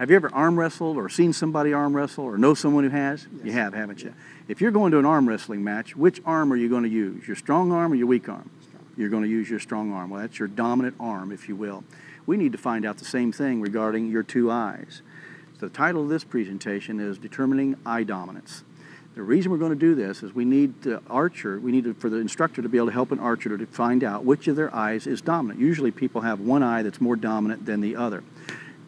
Have you ever arm wrestled or seen somebody arm wrestle or know someone who has? Yes. You have, haven't you? If you're going to an arm wrestling match, which arm are you going to use? Your strong arm or your weak arm? Strong. You're going to use your strong arm. Well, that's your dominant arm, if you will. We need to find out the same thing regarding your two eyes. So the title of this presentation is Determining Eye Dominance. The reason we're going to do this is we need for the instructor to be able to help an archer to find out which of their eyes is dominant. Usually people have one eye that's more dominant than the other.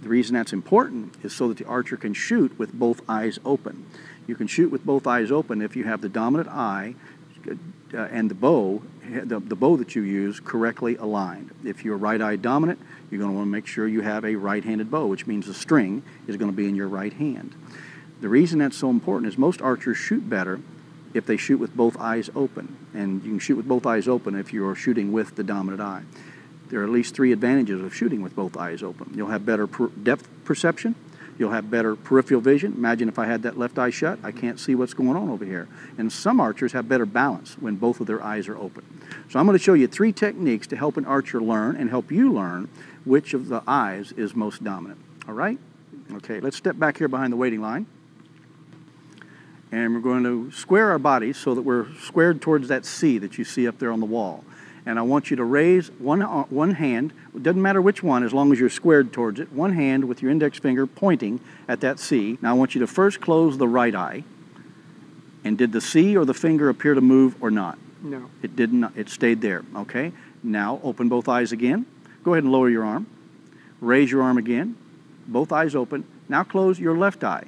The reason that's important is so that the archer can shoot with both eyes open. You can shoot with both eyes open if you have the dominant eye and the bow that you use correctly aligned. If you're right-eye dominant, you're going to want to make sure you have a right-handed bow, which means the string is going to be in your right hand. The reason that's so important is most archers shoot better if they shoot with both eyes open. And you can shoot with both eyes open if you're shooting with the dominant eye. There are at least 3 advantages of shooting with both eyes open. You'll have better depth perception. You'll have better peripheral vision. Imagine if I had that left eye shut, I can't see what's going on over here. And some archers have better balance when both of their eyes are open. So I'm going to show you 3 techniques to help an archer learn and help you learn which of the eyes is most dominant. All right? Okay, let's step back here behind the waiting line. And we're going to square our bodies so that we're squared towards that C that you see up there on the wall. And I want you to raise one hand, it doesn't matter which one, as long as you're squared towards it, one hand with your index finger pointing at that C. Now I want you to first close the right eye. And did the C or the finger appear to move or not? No. It did not. It stayed there. Okay. Now open both eyes again. Go ahead and lower your arm. Raise your arm again. Both eyes open. Now close your left eye.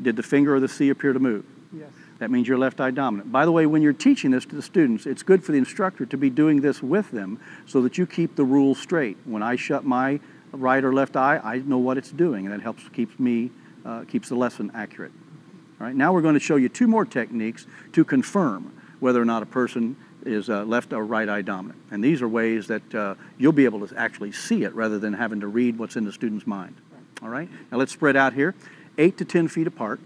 Did the finger or the C appear to move? Yes. That means you're left eye dominant. By the way, when you're teaching this to the students, it's good for the instructor to be doing this with them so that you keep the rules straight. When I shut my right or left eye, I know what it's doing, and that helps keeps the lesson accurate. All right, now we're going to show you 2 more techniques to confirm whether or not a person is left or right eye dominant. And these are ways that you'll be able to actually see it rather than having to read what's in the student's mind. All right, now let's spread out here, 8 to 10 feet apart.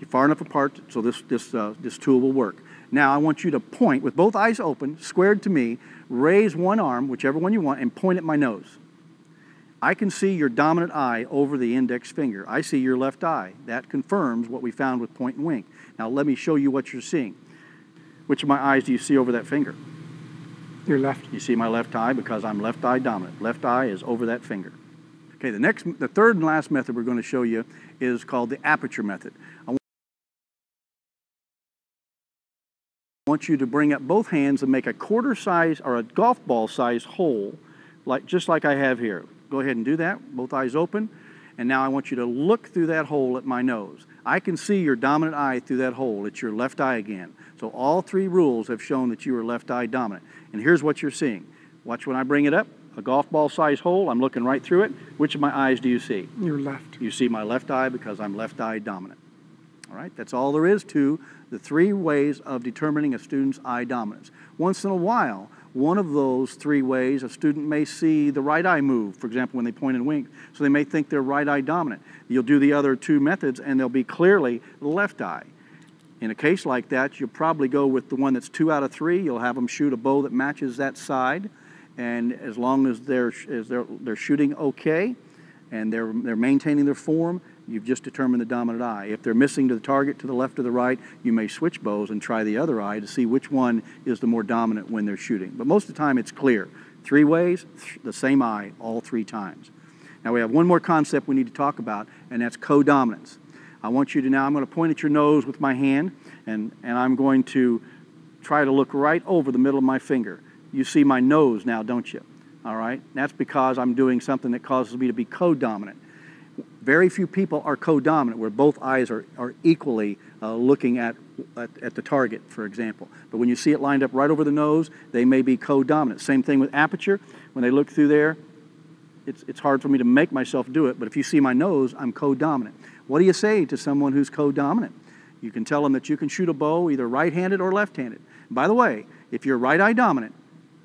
You're far enough apart so this tool will work. Now I want you to point with both eyes open, squared to me, raise one arm, whichever one you want, and point at my nose. I can see your dominant eye over the index finger. I see your left eye. That confirms what we found with point and wink. Now let me show you what you're seeing. Which of my eyes do you see over that finger? Your left. You see my left eye because I'm left eye dominant. Left eye is over that finger. Okay, the third and last method we're going to show you is called the Aperture Method. I want you to bring up both hands and make a quarter size or a golf ball size hole, just like I have here. Go ahead and do that, both eyes open. And now I want you to look through that hole at my nose. I can see your dominant eye through that hole. It's your left eye again. So all 3 rules have shown that you are left eye dominant. And here's what you're seeing. Watch when I bring it up. A golf ball size hole. I'm looking right through it. Which of my eyes do you see? Your left. You see my left eye because I'm left eye dominant. All right, that's all there is to the 3 ways of determining a student's eye dominance. Once in a while, one of those 3 ways, a student may see the right eye move, for example, when they point and wink, so they may think they're right eye dominant. You'll do the other 2 methods and they'll be clearly left eye. In a case like that, you'll probably go with the one that's 2 out of 3. You'll have them shoot a bow that matches that side, and as long as they're shooting okay and they're maintaining their form, you've just determined the dominant eye. If they're missing to the target to the left or the right, you may switch bows and try the other eye to see which one is the more dominant when they're shooting. But most of the time it's clear. 3 ways, the same eye all 3 times. Now we have one more concept we need to talk about, and that's codominance. I want you to now, I'm going to point at your nose with my hand, and I'm going to try to look right over the middle of my finger. You see my nose now, don't you? All right? That's because I'm doing something that causes me to be codominant. Very few people are codominant, where both eyes are equally looking at the target, for example. But when you see it lined up right over the nose, they may be codominant. Same thing with aperture. When they look through there, it's hard for me to make myself do it, but if you see my nose, I'm codominant. What do you say to someone who's codominant? You can tell them that you can shoot a bow either right-handed or left-handed. By the way, if you're right-eye dominant,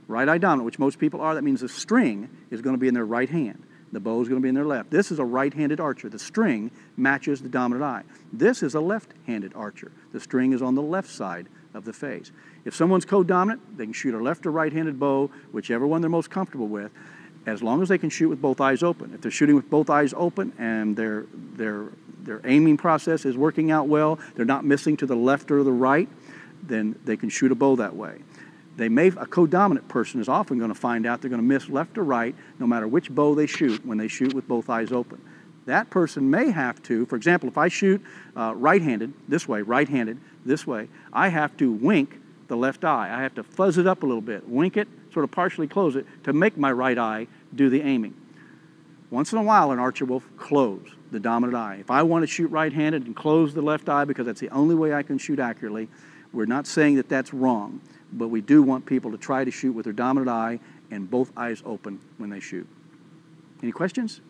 which most people are, that means the string is going to be in their right hand. The bow is going to be in their left. This is a right-handed archer. The string matches the dominant eye. This is a left-handed archer. The string is on the left side of the face. If someone's codominant, they can shoot a left or right-handed bow, whichever one they're most comfortable with. as long as they can shoot with both eyes open. If they're shooting with both eyes open and their aiming process is working out well, they're not missing to the left or the right, then they can shoot a bow that way. A codominant person is often going to find out they're going to miss left or right no matter which bow they shoot when they shoot with both eyes open. That person may have to, for example, if I shoot right-handed, this way, right-handed, this way, I have to wink the left eye. I have to fuzz it up a little bit, wink it, sort of partially close it to make my right eye do the aiming. Once in a while, an archer will close the dominant eye. If I want to shoot right-handed and close the left eye because that's the only way I can shoot accurately, we're not saying that that's wrong, but we do want people to try to shoot with their dominant eye and both eyes open when they shoot. Any questions?